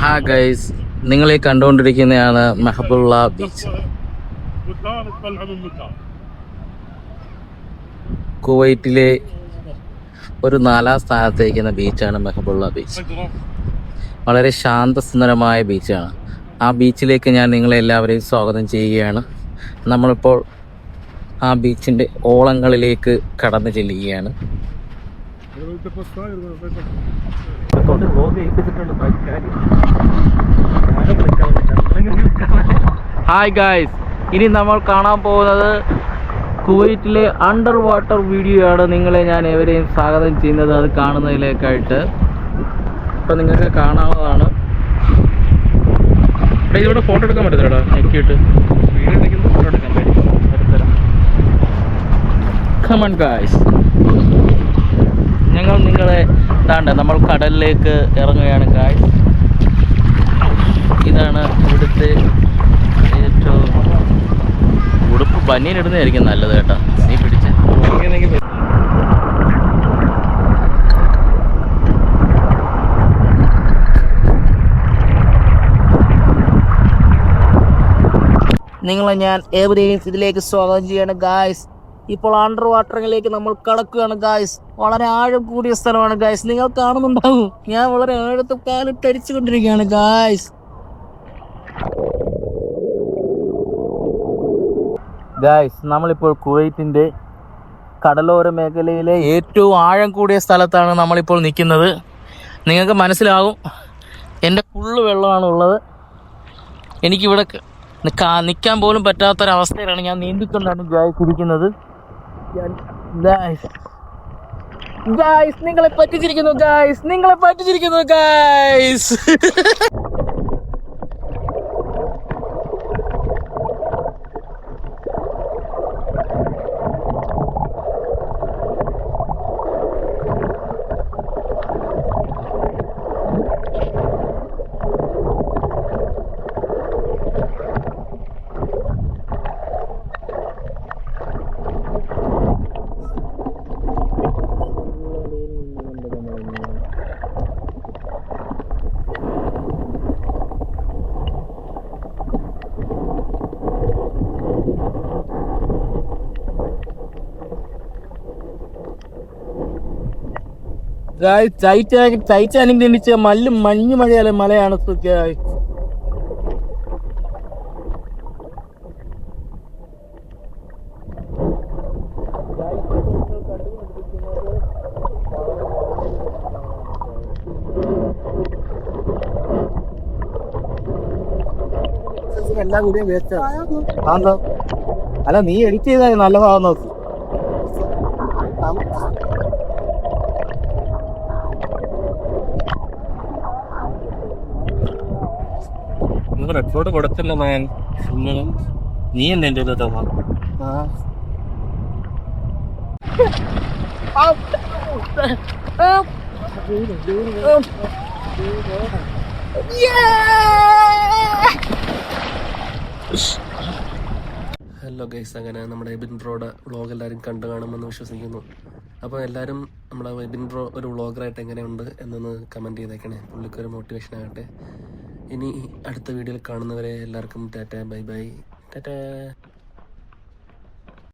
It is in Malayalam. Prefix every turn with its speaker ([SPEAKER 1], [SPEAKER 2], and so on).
[SPEAKER 1] ഹായ് ഗൈസ്, നിങ്ങൾ ഈ കണ്ടുകൊണ്ടിരിക്കുന്നതാണ് മെഹബുള്ള ബീച്ച്. കുവൈറ്റിലെ ഒരു 4ാം സ്ഥാനത്തേക്കുന്ന ബീച്ചാണ് മെഹബുള്ള ബീച്ച്. വളരെ ശാന്തസുന്ദരമായ ബീച്ചാണ്. ആ ബീച്ചിലേക്ക് ഞാൻ നിങ്ങളെല്ലാവരെയും സ്വാഗതം ചെയ്യുകയാണ്. നമ്മളിപ്പോൾ ആ ബീച്ചിൻ്റെ ഓളങ്ങളിലേക്ക് കടന്നു ചെല്ലുകയാണ്. ഹായ് ഗായ്സ്, ഇനി നമ്മൾ കാണാൻ പോകുന്നത് കുവൈറ്റിലെ അണ്ടർ വാട്ടർ വീഡിയോ ആണ്. നിങ്ങളെ ഞാൻ എവരെയും സ്വാഗതം ചെയ്യുന്നത് അത് കാണുന്നതിലേക്കായിട്ട്. ഇപ്പം നിങ്ങൾക്ക് കാണാവുന്നതാണ്. ഇതിവിടെ ഫോട്ടോ എടുക്കാൻ പറ്റത്തില്ലടാ, ഞെക്കിയിട്ട് വീഡിയോ എടുക്കുന്നത് ഫോട്ടോ എടുക്കാൻ പറ്റും. കമൺ ഗായ്സ്, ഞങ്ങൾ നിങ്ങളെ നമ്മൾ കടലിലേക്ക് ഇറങ്ങുകയാണ് ഗായ്സ്. ഇതാണ് ഇവിടുത്തെ ഏറ്റവും ഉടുപ്പ് ബനിയനിടുന്നതായിരിക്കും നല്ലത് കേട്ടോ. നീ പിടിച്ച് നിങ്ങളെ ഞാൻ എവരെയും ഇതിലേക്ക് സ്വാഗതം ചെയ്യാണ് ഗായ്സ്. ഇപ്പോൾ അണ്ടർ വാട്ടറിലേക്ക് നമ്മൾ കടക്കുകയാണ് ഗായ്സ്. വളരെ ആഴം കൂടിയ സ്ഥലമാണ് ഗായ്സ്. നിങ്ങൾ കാണുന്നുണ്ടാവും, ഞാൻ വളരെ ആഴത്തിൽ കാലിട്ട് അടിച്ചുകൊണ്ടിരിക്കുകയാണ് ഗായ്സ്. ഗായ്സ്, നമ്മളിപ്പോൾ കുവൈറ്റിൻ്റെ കടലോര മേഖലയിലെ ഏറ്റവും ആഴം കൂടിയ സ്ഥലത്താണ് നമ്മളിപ്പോൾ നിൽക്കുന്നത്. നിങ്ങൾക്ക് മനസ്സിലാവും, എൻ്റെ ഫുള്ള് വെള്ളമാണുള്ളത്. എനിക്കിവിടെ നിൽക്കാൻ പോലും പറ്റാത്തൊരവസ്ഥയിലാണ് ഞാൻ നീന്തിക്കൊണ്ടാണ് ഗായ്സ് ഇരിക്കുന്നത്. ഗായ്സ്, നിങ്ങളെ പറ്റിച്ചിരിക്കുന്നു ഗായ്സ്, നിങ്ങളെ പറ്റിച്ചിരിക്കുന്നു ഗായ്സ്. ടൈറ്റാനിക് ജനിച്ച മഞ്ഞു മഴയാലെ മലയാണ്. എല്ലാം കൂടിയും വേസ്റ്റ് അല്ല, നീ എഡിറ്റ് ചെയ്താൽ നല്ല ഭാഗം നോക്കി. റെക്കോർഡ് കൊടുത്തില്ല മാൻ, നീ അല്ലേ എൻ്റെ ഹലോ ഗൈസ്. അങ്ങനെ നമ്മുടെ എബിൻ ബ്രോയുടെ വ്ളോഗ് എല്ലാവരും കണ്ടു കാണുമെന്ന് വിശ്വസിക്കുന്നു. അപ്പോൾ എല്ലാവരും നമ്മുടെ എബിൻ ബ്രോ ഒരു വ്ളോഗറായിട്ട് എങ്ങനെയുണ്ട് എന്നൊന്ന് കമൻറ്റ് ചെയ്തേക്കണേ. പുള്ളിക്കൊരു മോട്ടിവേഷൻ ആകട്ടെ. ഇനി അടുത്ത വീഡിയോയിൽ കാണുന്നവരെ എല്ലാവർക്കും ടാറ്റ, ബൈ ബൈ, ടാറ്റ.